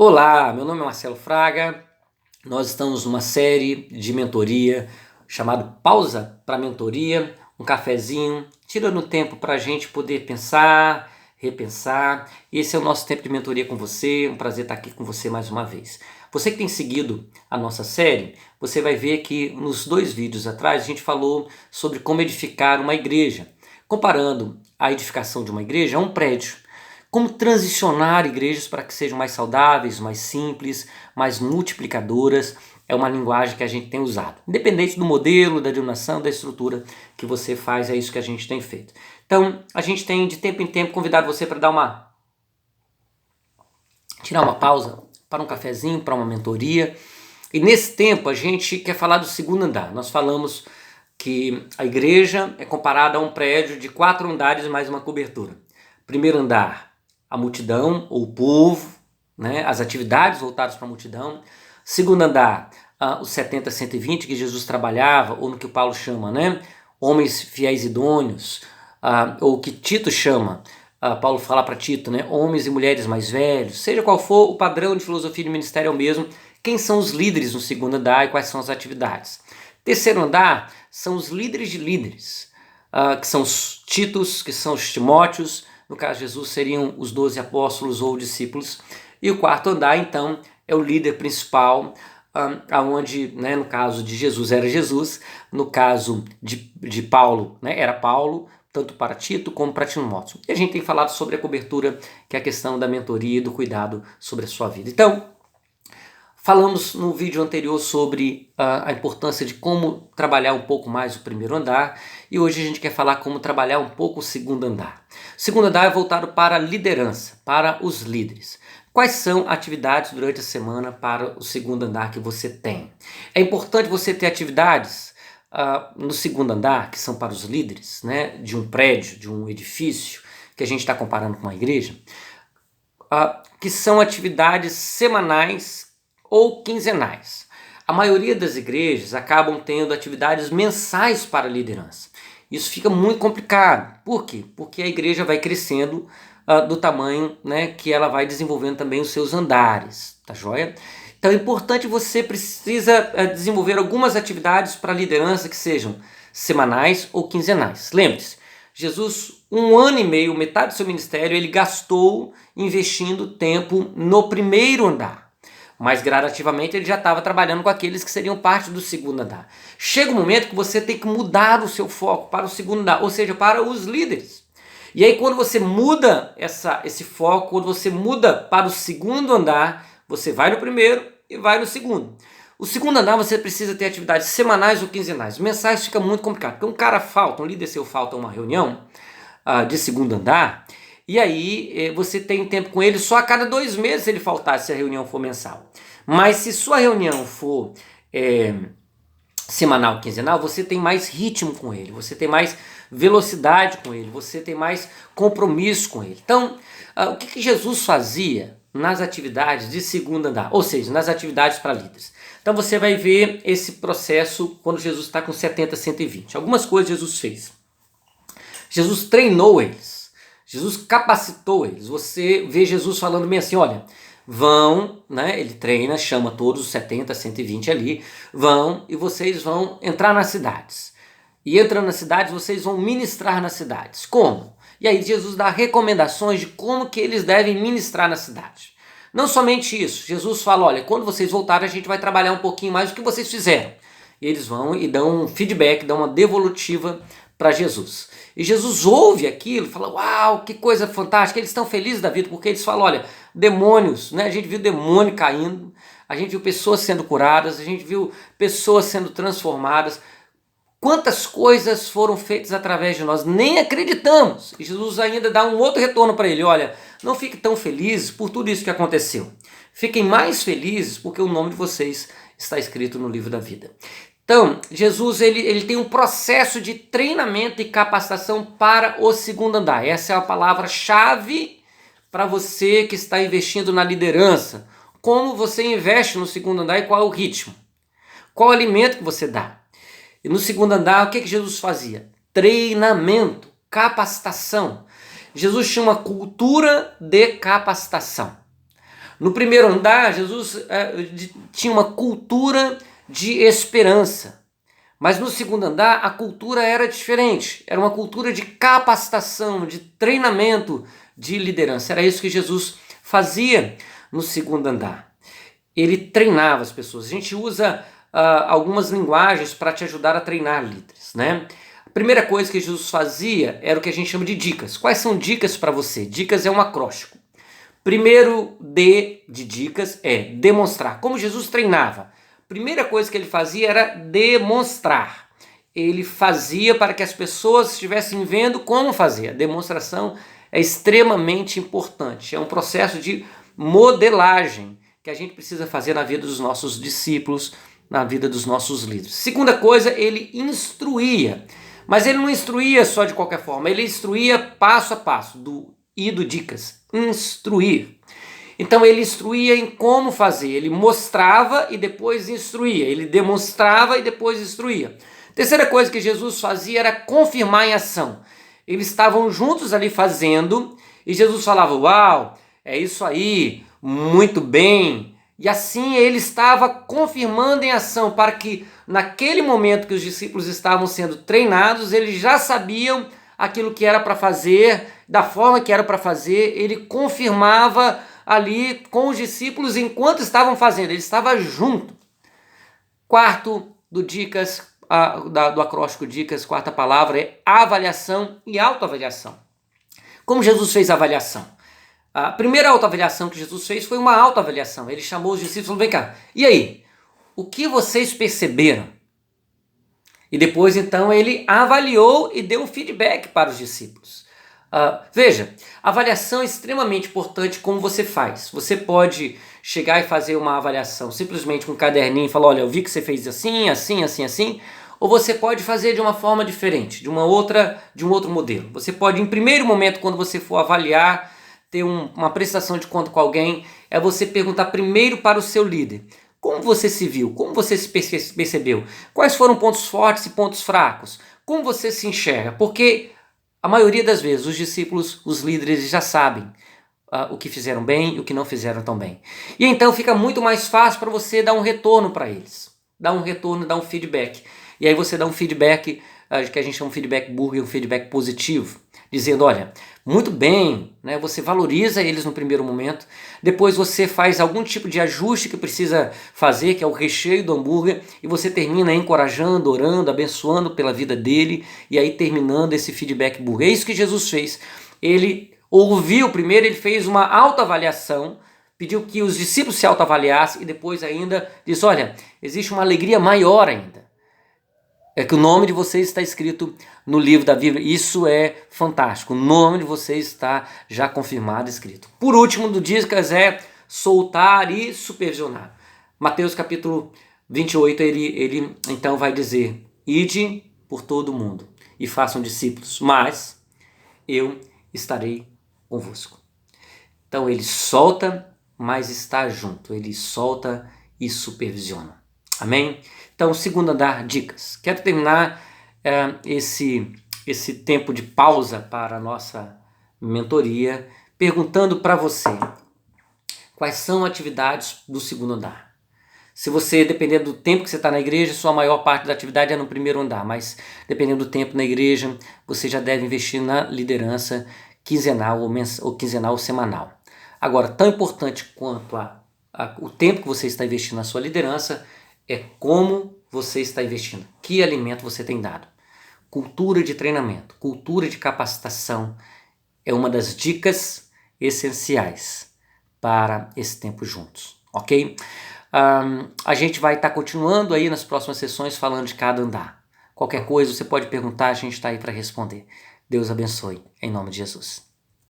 Olá, meu nome é Marcelo Fraga. Nós estamos numa série de mentoria chamado Pausa para Mentoria, um cafezinho, tirando tempo para a gente poder pensar, repensar. Esse é o nosso tempo de mentoria com você, um prazer estar aqui com você mais uma vez. Você que tem seguido a nossa série, você vai ver que nos 2 vídeos atrás a gente falou sobre como edificar uma igreja, comparando a edificação de uma igreja a um prédio. Como transicionar igrejas para que sejam mais saudáveis, mais simples, mais multiplicadoras, é uma linguagem que a gente tem usado. Independente do modelo, da denominação, da estrutura que você faz, é isso que a gente tem feito. Então, a gente tem de tempo em tempo convidado você para tirar uma pausa para um cafezinho, para uma mentoria. E nesse tempo a gente quer falar do segundo andar. Nós falamos que a igreja é comparada a um prédio de 4 andares mais uma cobertura. Primeiro andar, a multidão ou o povo, né, as atividades voltadas para a multidão. Segundo andar, os 70, 120 que Jesus trabalhava, ou no que o Paulo chama, né, homens fiéis idôneos, ou que Tito chama, Paulo fala para Tito, né, homens e mulheres mais velhos. Seja qual for o padrão de filosofia de ministério é o mesmo. Quem são os líderes no segundo andar e quais são as atividades? Terceiro andar são os líderes de líderes, que são os Titos, que são os Timóteos. No caso de Jesus seriam os 12 apóstolos ou discípulos. E o quarto andar, então, é o líder principal, aonde, né, no caso de Jesus era Jesus, no caso de Paulo, né, era Paulo, tanto para Tito como para Timóteo. E a gente tem falado sobre a cobertura, que é a questão da mentoria e do cuidado sobre a sua vida. Então, falamos no vídeo anterior sobre a importância de como trabalhar um pouco mais o primeiro andar, e hoje a gente quer falar como trabalhar um pouco o segundo andar. O segundo andar é voltado para a liderança, para os líderes. Quais são atividades durante a semana para o segundo andar que você tem? É importante você ter atividades no segundo andar, que são para os líderes, né, de um prédio, de um edifício, que a gente está comparando com uma igreja, que são atividades semanais ou quinzenais. A maioria das igrejas acabam tendo atividades mensais para a liderança. Isso fica muito complicado. Por quê? Porque a igreja vai crescendo do tamanho, né, que ela vai desenvolvendo também os seus andares, tá joia? Então é importante, você precisa desenvolver algumas atividades para a liderança que sejam semanais ou quinzenais. Lembre-se, Jesus, 1 ano e meio, metade do seu ministério, ele gastou investindo tempo no primeiro andar. Mas gradativamente ele já estava trabalhando com aqueles que seriam parte do segundo andar. Chega um momento que você tem que mudar o seu foco para o segundo andar, ou seja, para os líderes. E aí quando você muda esse foco, quando você muda para o segundo andar, você vai no primeiro e vai no segundo. O segundo andar você precisa ter atividades semanais ou quinzenais. Mensais fica muito complicado, porque um líder seu falta uma reunião de segundo andar, e aí você tem tempo com ele só a cada 2 meses se ele faltar, se a reunião for mensal. Mas se sua reunião for semanal, quinzenal, você tem mais ritmo com ele, você tem mais velocidade com ele, você tem mais compromisso com ele. Então, o que Jesus fazia nas atividades de segundo andar, ou seja, nas atividades para líderes? Então você vai ver esse processo quando Jesus está com 70, 120. Algumas coisas Jesus fez. Jesus treinou eles, Jesus capacitou eles. Você vê Jesus falando bem assim, olha, vão, né, ele treina, chama todos os 70, 120 ali, vão e vocês vão entrar nas cidades. E entrando nas cidades, vocês vão ministrar nas cidades. Como? E aí Jesus dá recomendações de como que eles devem ministrar na cidade. Não somente isso, Jesus fala, olha, quando vocês voltarem a gente vai trabalhar um pouquinho mais do que vocês fizeram. E eles vão e dão um feedback, dão uma devolutiva para Jesus. E Jesus ouve aquilo e fala, uau, que coisa fantástica, eles estão felizes da vida, porque eles falam, olha, demônios, né? A gente viu demônio caindo, a gente viu pessoas sendo curadas, a gente viu pessoas sendo transformadas. Quantas coisas foram feitas através de nós, nem acreditamos. E Jesus ainda dá um outro retorno para ele, olha, não fiquem tão felizes por tudo isso que aconteceu. Fiquem mais felizes porque o nome de vocês está escrito no livro da vida. Então, Jesus ele tem um processo de treinamento e capacitação para o segundo andar. Essa é a palavra-chave para você que está investindo na liderança. Como você investe no segundo andar e qual é o ritmo? Qual o alimento que você dá? E no segundo andar, o que Jesus fazia? Treinamento, capacitação. Jesus tinha uma cultura de capacitação. No primeiro andar, Jesus tinha uma cultura de esperança. Mas no segundo andar, a cultura era diferente. Era uma cultura de capacitação, de treinamento, de liderança. Era isso que Jesus fazia no segundo andar. Ele treinava as pessoas. A gente usa algumas linguagens para te ajudar a treinar líderes, né? A primeira coisa que Jesus fazia era o que a gente chama de dicas. Quais são dicas para você? Dicas é um acróstico. Primeiro D de dicas é demonstrar. Como Jesus treinava? Primeira coisa que ele fazia era demonstrar. Ele fazia para que as pessoas estivessem vendo como fazer. A demonstração é extremamente importante. É um processo de modelagem que a gente precisa fazer na vida dos nossos discípulos, na vida dos nossos líderes. Segunda coisa, ele instruía. Mas ele não instruía só de qualquer forma, ele instruía passo a passo, do dicas, instruir. Então ele instruía em como fazer, ele mostrava e depois instruía, ele demonstrava e depois instruía. Terceira coisa que Jesus fazia era confirmar em ação. Eles estavam juntos ali fazendo e Jesus falava, uau, é isso aí, muito bem. E assim ele estava confirmando em ação para que naquele momento que os discípulos estavam sendo treinados, eles já sabiam aquilo que era para fazer, da forma que era para fazer, ele confirmava ali com os discípulos enquanto estavam fazendo, ele estava junto. Quarto do dicas, do acróstico dicas, quarta palavra é avaliação e autoavaliação. Como Jesus fez a avaliação? A primeira autoavaliação que Jesus fez foi uma autoavaliação. Ele chamou os discípulos e falou, vem cá, e aí? O que vocês perceberam? E depois então ele avaliou e deu um feedback para os discípulos. Veja, avaliação é extremamente importante como você faz. Você pode chegar e fazer uma avaliação simplesmente com um caderninho e falar, olha, eu vi que você fez assim, assim, assim, assim. Ou você pode fazer de uma forma diferente, de um outro modelo. Você pode, em primeiro momento, quando você for avaliar, ter uma prestação de conta com alguém, é você perguntar primeiro para o seu líder. Como você se viu? Como você se percebeu? Quais foram pontos fortes e pontos fracos? Como você se enxerga? Porque a maioria das vezes os discípulos, os líderes já sabem o que fizeram bem e o que não fizeram tão bem. E então fica muito mais fácil para você dar um retorno para eles. Dar um retorno, dar um feedback. E aí você dá um feedback que a gente chama de feedback burger, um feedback positivo. Dizendo, olha, muito bem, né? Você valoriza eles no primeiro momento, depois você faz algum tipo de ajuste que precisa fazer, que é o recheio do hambúrguer, e você termina encorajando, orando, abençoando pela vida dele, e aí terminando esse feedback burger. É isso que Jesus fez. Ele ouviu primeiro, ele fez uma autoavaliação, pediu que os discípulos se autoavaliassem, e depois ainda disse, olha, existe uma alegria maior ainda. É que o nome de vocês está escrito no livro da Bíblia. Isso é fantástico. O nome de vocês está já confirmado, escrito. Por último, do dicas é soltar e supervisionar. Mateus capítulo 28, ele então vai dizer, ide por todo o mundo e façam discípulos, mas eu estarei convosco. Então ele solta, mas está junto. Ele solta e supervisiona. Amém? Então, segundo andar, dicas. Quero terminar esse tempo de pausa para a nossa mentoria perguntando para você quais são atividades do segundo andar. Se você, dependendo do tempo que você está na igreja, sua maior parte da atividade é no primeiro andar, mas dependendo do tempo na igreja, você já deve investir na liderança quinzenal ou quinzenal ou semanal. Agora, tão importante quanto o tempo que você está investindo na sua liderança é como você está investindo, que alimento você tem dado. Cultura de treinamento, cultura de capacitação é uma das dicas essenciais para esse tempo juntos, ok? A gente vai estar continuando aí nas próximas sessões falando de cada andar. Qualquer coisa você pode perguntar, a gente está aí para responder. Deus abençoe, em nome de Jesus.